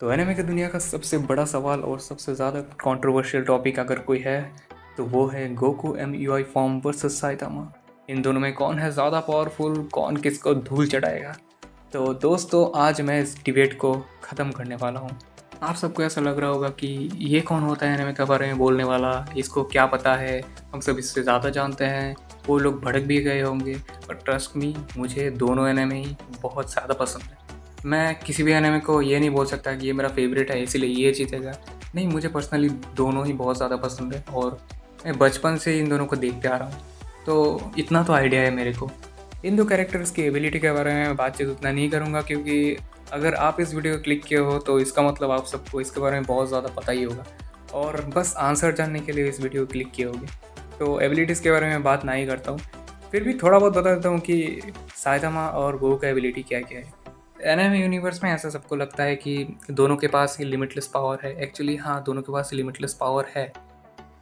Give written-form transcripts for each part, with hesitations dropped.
तो एनिमे की दुनिया का सबसे बड़ा सवाल और सबसे ज़्यादा कंट्रोवर्शियल टॉपिक अगर कोई है तो वो है Goku MUI form versus Saitama. इन दोनों में कौन है ज़्यादा पावरफुल, कौन किसको धूल चढ़ाएगा। तो दोस्तों आज मैं इस डिबेट को ख़त्म करने वाला हूँ। आप सबको ऐसा लग रहा होगा कि ये कौन होता है एनिमे के बारे में बोलने वाला, इसको क्या पता है, हम सब इससे ज़्यादा जानते हैं। वो लोग भड़क भी गए होंगे, पर ट्रस्ट मी, मुझे दोनों एनिमे ही बहुत ज़्यादा पसंद है। मैं किसी भी एनिमे को ये नहीं बोल सकता कि ये मेरा फेवरेट है इसीलिए ये जीतेगा। नहीं, मुझे पर्सनली दोनों ही बहुत ज़्यादा पसंद है और मैं बचपन से इन दोनों को देखते आ रहा हूँ। तो इतना तो आइडिया है मेरे को। इन दो कैरेक्टर्स की एबिलिटी के बारे में बातचीत उतना नहीं करूँगा, क्योंकि अगर आप इस वीडियो को क्लिक किए हो तो इसका मतलब आप सबको इसके बारे में बहुत ज़्यादा पता ही होगा और बस आंसर जानने के लिए इस वीडियो को क्लिक किए होगे। तो एबिलिटीज़ के बारे में बात नहीं करता हूँ, फिर भी थोड़ा बहुत बता देता हूँ कि साइतामा और गोकू का एबिलिटी क्या क्या है। एनिमे यूनिवर्स में ऐसा सबको लगता है कि दोनों के पास ही लिमिटलेस पावर है। एक्चुअली हाँ, दोनों के पास ही लिमिटलेस पावर है।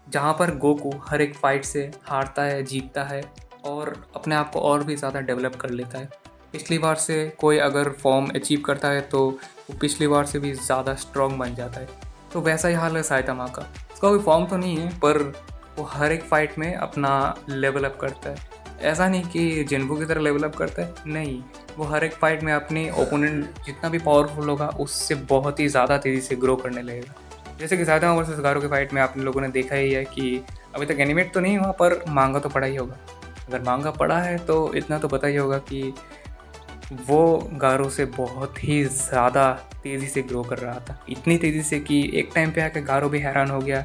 जहाँ पर गोकू हर एक फाइट से हारता है, जीतता है और अपने आप को और भी ज़्यादा डेवलप कर लेता है। पिछली बार से कोई अगर फॉर्म अचीव करता है तो वो पिछली बार से भी ज़्यादा स्ट्रॉन्ग बन जाता है। तो वैसा ही हाल है साइतामा का। उसका कोई फॉर्म तो नहीं है, पर वो हर एक फाइट में अपना लेवल अप करता है। ऐसा नहीं कि जिन्बू की तरह लेवल अप करता है, नहीं, वो हर एक फाइट में अपने ओपोनेंट जितना भी पावरफुल होगा उससे बहुत ही ज़्यादा तेज़ी से ग्रो करने लगेगा। जैसे कि साइतामा वर्सेस गारो की फाइट में आप लोगों ने देखा ही है कि अभी तक एनिमेट तो नहीं हुआ, पर मांगा तो पड़ा ही होगा। अगर मांगा पड़ा है तो इतना तो पता ही होगा कि वो गारो से बहुत ही ज़्यादा तेज़ी से ग्रो कर रहा था। इतनी तेज़ी से कि एक टाइम पे आके गारो भी हैरान हो गया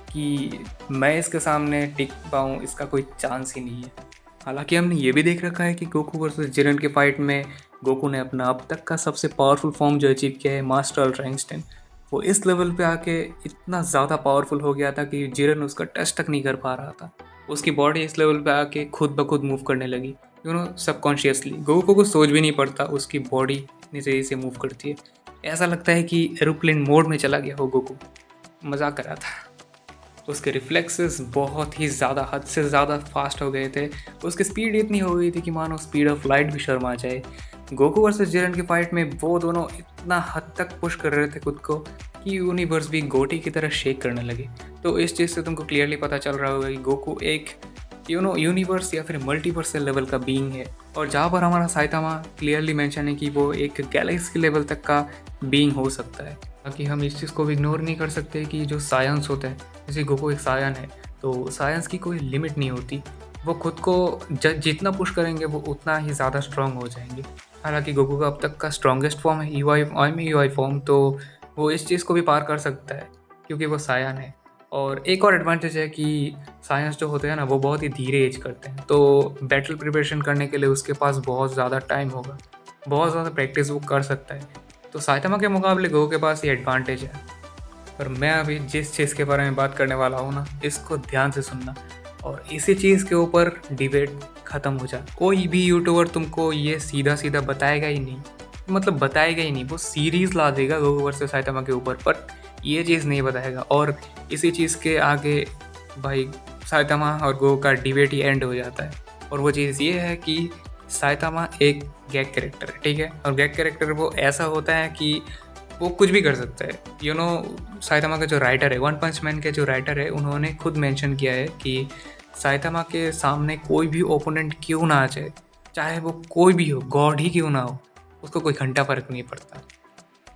कि मैं इसके सामने टिक पाऊँ, इसका कोई चांस ही नहीं है। हालांकि हमने ये भी देख रखा है कि गोकू वर्सेस जिरन के फाइट में गोकू ने अपना अब तक का सबसे पावरफुल फॉर्म जो अचीव किया है, मास्टर अल्ट्रा इंस्टेंट, वो इस लेवल पे आके इतना ज़्यादा पावरफुल हो गया था कि जिरन उसका टच तक नहीं कर पा रहा था। उसकी बॉडी इस लेवल पे आके खुद ब खुद मूव करने लगी, सबकॉन्शियसली। गोकू को सोच भी नहीं पड़ता, उसकी बॉडी इतनी तेज़ी से मूव करती है, ऐसा लगता है कि एरोप्लेन मोड में चला गया हो गोकू। मजाक कर रहा था। उसके रिफ्लेक्सेस बहुत ही ज़्यादा, हद से ज़्यादा फास्ट हो गए थे। उसकी स्पीड इतनी हो गई थी कि मानो स्पीड ऑफ लाइट भी शर्मा जाए। गोकू वर्सेस जिरन की फाइट में वो दोनों इतना हद तक पुश कर रहे थे खुद को कि यूनिवर्स भी गोटी की तरह शेक करने लगे। तो इस चीज़ से तुमको क्लियरली पता चल रहा होगा कि गोकू एक यूनिवर्स या फिर मल्टीवर्सल लेवल का बीइंग है। और जहाँ पर हमारा साइतामा क्लियरली मेंशन है कि वो एक गैलेक्सी लेवल तक का बीइंग हो सकता है। ताकि हम इस चीज़ को भी इग्नोर नहीं कर सकते कि जो साइंस होता है, जैसे गोकू एक सायन है, तो साइंस की कोई लिमिट नहीं होती। वो खुद को जितना पुश करेंगे वो उतना ही ज़्यादा स्ट्रांग हो जाएंगे। हालांकि गोकू का अब तक का स्ट्रॉन्गेस्ट फॉर्म है यूआई फॉर्म, तो वो इस चीज़ को भी पार कर सकता है क्योंकि वो सायन है। और एक और एडवांटेज है कि साइंस जो होते हैं ना, वो बहुत ही धीरे एज करते हैं, तो बैटल प्रिपरेशन करने के लिए उसके पास बहुत ज़्यादा टाइम होगा, बहुत ज़्यादा प्रैक्टिस वो कर सकता है। तो साइतामा के मुकाबले गोकू के पास ये एडवांटेज है। पर मैं अभी जिस चीज़ के बारे में बात करने वाला हूँ ना, इसको ध्यान से सुनना और इसी चीज़ के ऊपर डिबेट ख़त्म हो जाए। कोई भी यूट्यूबर तुमको ये सीधा सीधा बताएगा ही नहीं, मतलब बताएगा ही नहीं। वो सीरीज़ ला देगा गोकू वर्सेस साइतामा के ऊपर, पर ये चीज़ नहीं बताएगा। और इसी चीज़ के आगे भाई साइतामा और गोकू का डिबेट ही एंड हो जाता है। और वो चीज़ ये है कि साइतामा एक गैग कैरेक्टर है, ठीक है। और गैग कैरेक्टर वो ऐसा होता है कि वो कुछ भी कर सकता है। साइतामा का जो राइटर है, वन पंच मैन के जो राइटर है, उन्होंने खुद मेंशन किया है कि साइतामा के सामने कोई भी ओपोनेंट क्यों ना आ जाए, चाहे वो कोई भी हो, गॉड ही क्यों ना हो, उसको कोई घंटा फ़र्क नहीं पड़ता।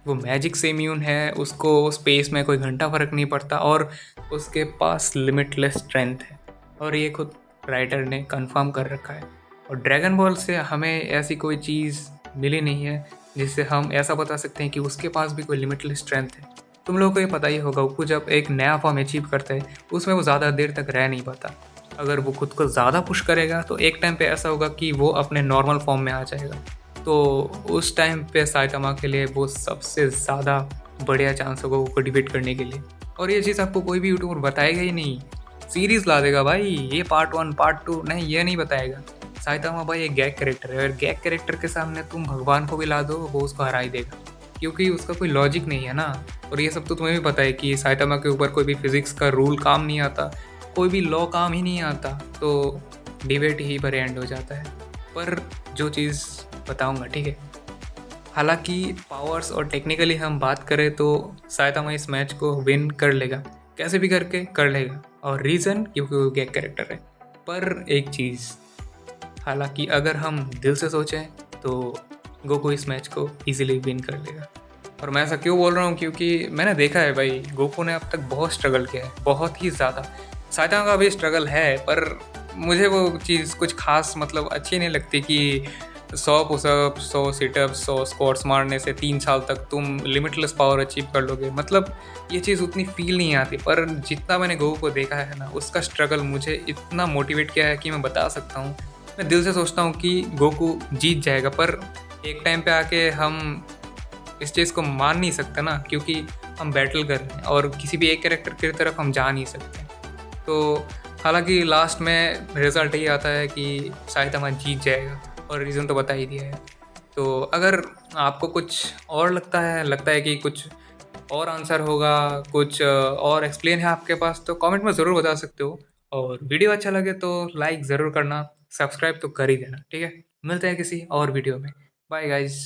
वो मैजिक से इम्यून है, उसको स्पेस में कोई घंटा फ़र्क नहीं पड़ता और उसके पास लिमिटलेस स्ट्रेंथ है। और ये खुद राइटर ने कंफर्म कर रखा है। और ड्रैगन बॉल से हमें ऐसी कोई चीज़ मिली नहीं है जिससे हम ऐसा बता सकते हैं कि उसके पास भी कोई लिमिटलेस स्ट्रेंथ है। तुम लोगों को ये पता ही होगा, वो जब एक नया फॉर्म अचीव करता है उसमें वो ज़्यादा देर तक रह नहीं पाता। अगर वो खुद को ज़्यादा पुश करेगा तो एक टाइम पे ऐसा होगा कि वो अपने नॉर्मल फॉर्म में आ जाएगा। तो उस टाइम पे साइतामा के लिए वो सबसे ज़्यादा बढ़िया चांस होगा वो डिबेट करने के लिए। और ये चीज़ आपको कोई भी यूट्यूबर बताएगा ही नहीं, सीरीज़ ला देगा भाई, ये पार्ट 1 पार्ट 2, नहीं, ये नहीं बताएगा। साइतामा भाई एक गैग कैरेक्टर है और गैग कैरेक्टर के सामने तुम भगवान को भी ला दो, वो उसको हरा ही देगा, क्योंकि उसका कोई लॉजिक नहीं है ना। और ये सब तो तुम्हें भी पता है कि साइतामा के ऊपर कोई भी फिजिक्स का रूल काम नहीं आता, कोई भी लॉ काम ही नहीं आता, तो डिबेट ही पर एंड हो जाता है। पर जो चीज़ बताऊंगा, ठीक है, हालांकि पावर्स और टेक्निकली हम बात करें तो साइतामा इस मैच को विन कर लेगा, कैसे भी करके कर लेगा। और रीज़न क्योंकि वो गैग कैरेक्टर है। पर एक चीज़, हालांकि अगर हम दिल से सोचें तो गोकू इस मैच को इजीली विन कर लेगा। और मैं ऐसा क्यों बोल रहा हूँ, क्योंकि मैंने देखा है भाई, गोकू ने अब तक बहुत स्ट्रगल किया है, बहुत ही ज़्यादा। साइतामा का भी स्ट्रगल है, पर मुझे वो चीज़ कुछ खास मतलब अच्छी नहीं लगती कि 100 पुशअप, 100 सिटअप, 100 स्क्वाट्स मारने से 3 साल तक तुम लिमिटलेस पावर अचीव कर लोगे। मतलब ये चीज़ उतनी फील नहीं आती। पर जितना मैंने गोकू को देखा है ना, उसका स्ट्रगल मुझे इतना मोटिवेट किया है कि मैं बता सकता हूँ। मैं दिल से सोचता हूँ कि गोकू जीत जाएगा, पर एक टाइम पे आके हम इस चीज़ को मान नहीं सकते ना, क्योंकि हम बैटल कर रहे हैं और किसी भी एक कैरेक्टर की तरफ हम जा नहीं सकते। तो हालांकि लास्ट में रिज़ल्ट यही आता है कि साइतामा जीत जाएगा, और रीज़न तो बता ही दिया है। तो अगर आपको कुछ और लगता है कि कुछ और आंसर होगा, कुछ और एक्सप्लेन है आपके पास, तो कमेंट में ज़रूर बता सकते हो। और वीडियो अच्छा लगे तो लाइक ज़रूर करना, सब्सक्राइब तो कर ही देना, ठीक है। मिलते हैं किसी और वीडियो में। Bye guys.